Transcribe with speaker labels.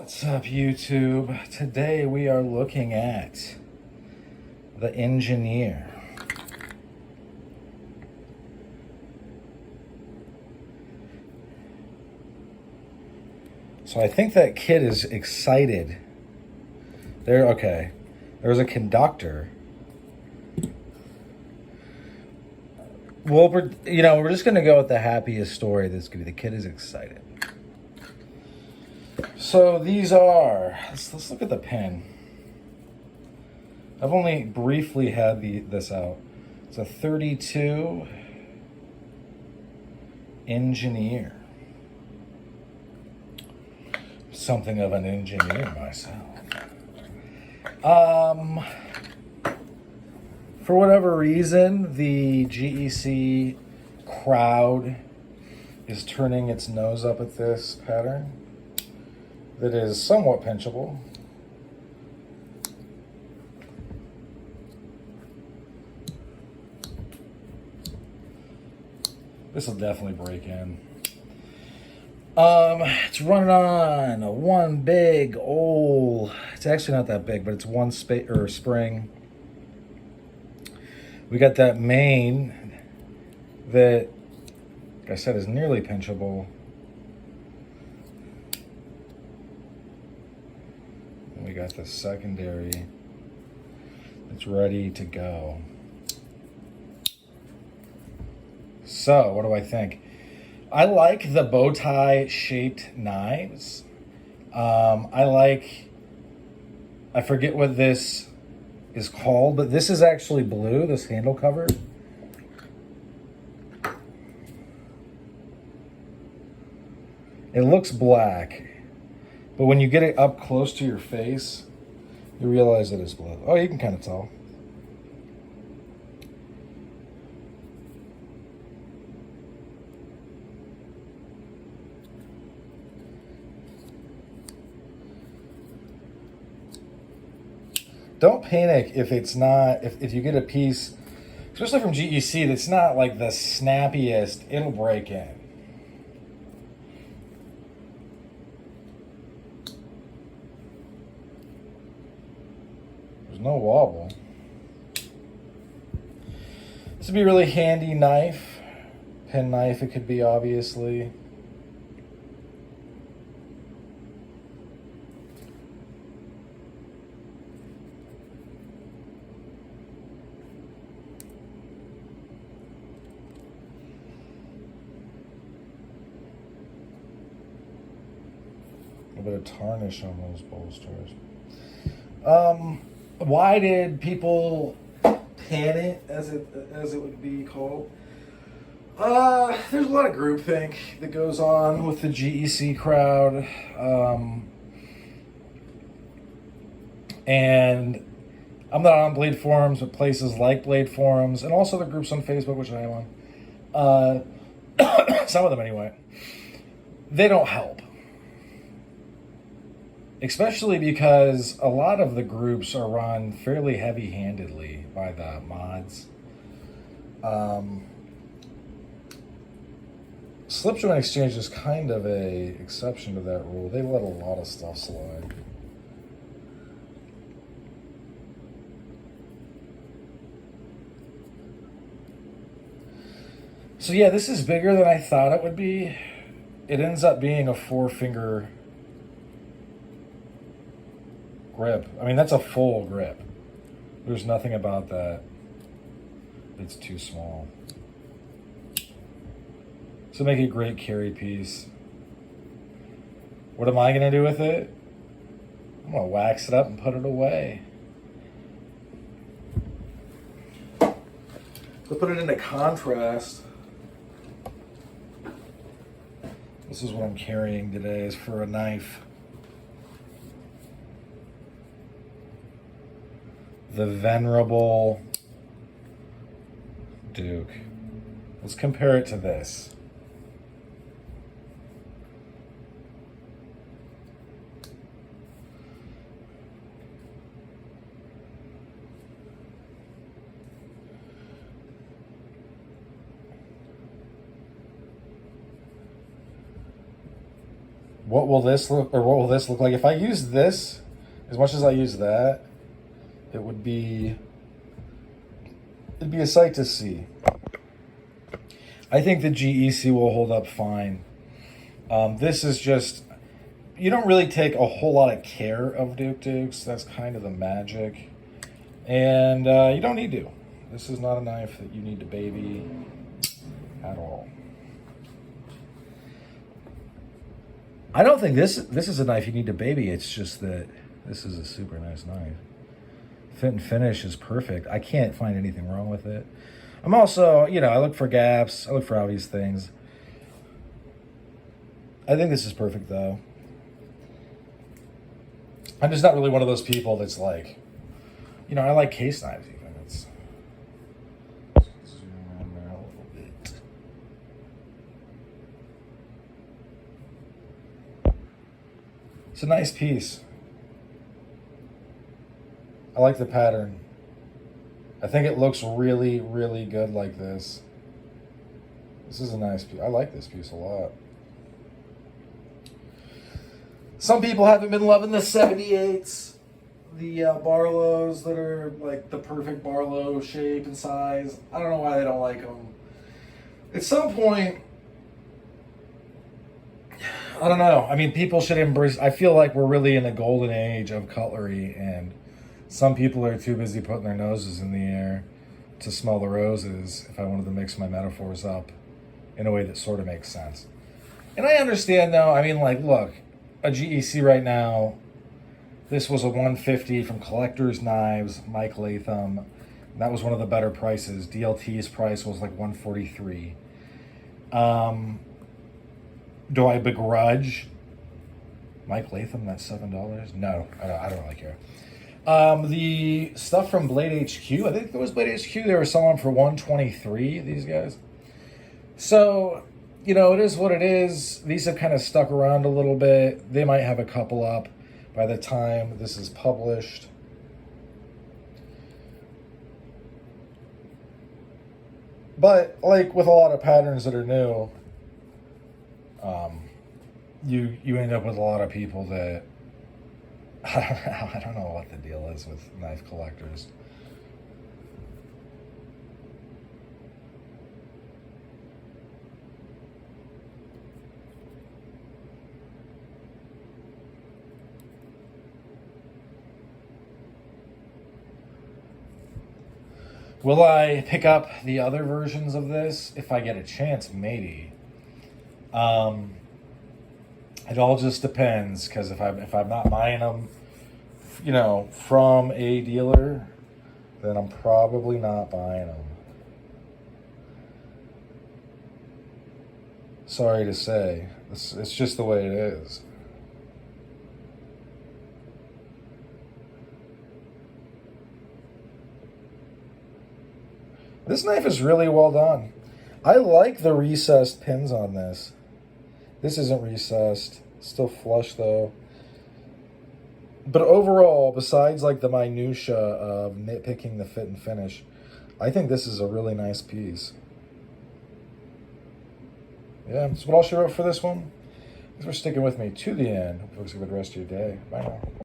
Speaker 1: What's up, YouTube? Today we are looking at the Engineer. So I think that kid is excited. Okay. There's a conductor. Well, we're just gonna go with the happiest story. This could be the kid is excited. So these are, let's look at the pen. I've only briefly had this out. It's a 32 Engineer. Something of an engineer myself. For whatever reason, the GEC crowd is turning its nose up at this pattern that is somewhat pinchable. This will definitely break in. It's running on one big old, it's actually not that big, but it's one spring. We got that main that, like I said, is nearly pinchable. And we got the secondary that's ready to go. So, what do I think? I like the bow tie shaped knives. I forget what this is called, but this is actually blue, this handle cover. It looks black, but when you get it up close to your face, you realize that it's blue. Oh, you can kind of tell. Don't panic if it's not, if you get a piece, especially from GEC, that's not like the snappiest, it'll break in. There's no wobble. This would be a really handy knife, pen knife it could be, obviously. A bit of tarnish on those bolsters. Why did people pan it, as it would be called? There's a lot of groupthink that goes on with the GEC crowd, and I'm not on Blade forums, but places like Blade forums, and also the groups on Facebook, which I am on. Some of them anyway. They don't help. Especially because a lot of the groups are run fairly heavy-handedly by the mods. Slipjoint Exchange is kind of a exception to that rule. They let a lot of stuff slide. So yeah, this is bigger than I thought it would be. It ends up being a 4-finger grip. I mean, that's a full grip. There's nothing about that that's too small. So make a great carry piece. What am I gonna do with it? I'm gonna wax it up and put it away. To put it into contrast, this is what I'm carrying today, is for a knife. The venerable Duke. Let's compare it to this. what will this look, or what will this look like? If I use this as much as I use that, it'd be a sight to see. I think the GEC will hold up fine. This is just, you don't really take a whole lot of care of Dukes. That's kind of the magic. And you don't need to. This is not a knife that you need to baby at all. I don't think this is a knife you need to baby. It's just that this is a super nice knife. Fit and finish is perfect. I can't find anything wrong with it. I'm also, you know, I look for gaps. I look for obvious things. I think this is perfect, though. I'm just not really one of those people that's like, you know, I like case knives even. It's zoom around there a little bit. It's a nice piece. I like the pattern. I think it looks really, really good like this. This is a nice piece. I like this piece a lot. Some people haven't been loving the 78s, the Barlows that are like the perfect Barlow shape and size. I don't know why they don't like them. At some point, I don't know. I mean, people should embrace. I feel like we're really in the golden age of cutlery, and some people are too busy putting their noses in the air to smell the roses, if I wanted to mix my metaphors up in a way that sort of makes sense. And I understand, though. I mean, like, look, a GEC right now, this was a 150 from Collector's Knives, Mike Latham. That was one of the better prices. DLT's price was like 143. Do I begrudge Mike Latham that $7? No, I don't really care. The stuff from Blade HQ, I think it was Blade HQ, they were selling for 123, these guys. So, you know, it is what it is. These have kind of stuck around a little bit. They might have a couple up by the time this is published. But, like with a lot of patterns that are new, you end up with a lot of people that, I don't know what the deal is with knife collectors. Will I pick up the other versions of this? If I get a chance, maybe. It all just depends, because if I'm not buying them, you know, from a dealer, then I'm probably not buying them. Sorry to say, it's just the way it is. This knife is really well done. I like the recessed pins on this. This isn't recessed. Still flush though. But overall, besides like the minutia of nitpicking the fit and finish, I think this is a really nice piece. Yeah, that's what I'll show up for this one. Thanks for sticking with me to the end. Hope you have a good rest of your day. Bye now.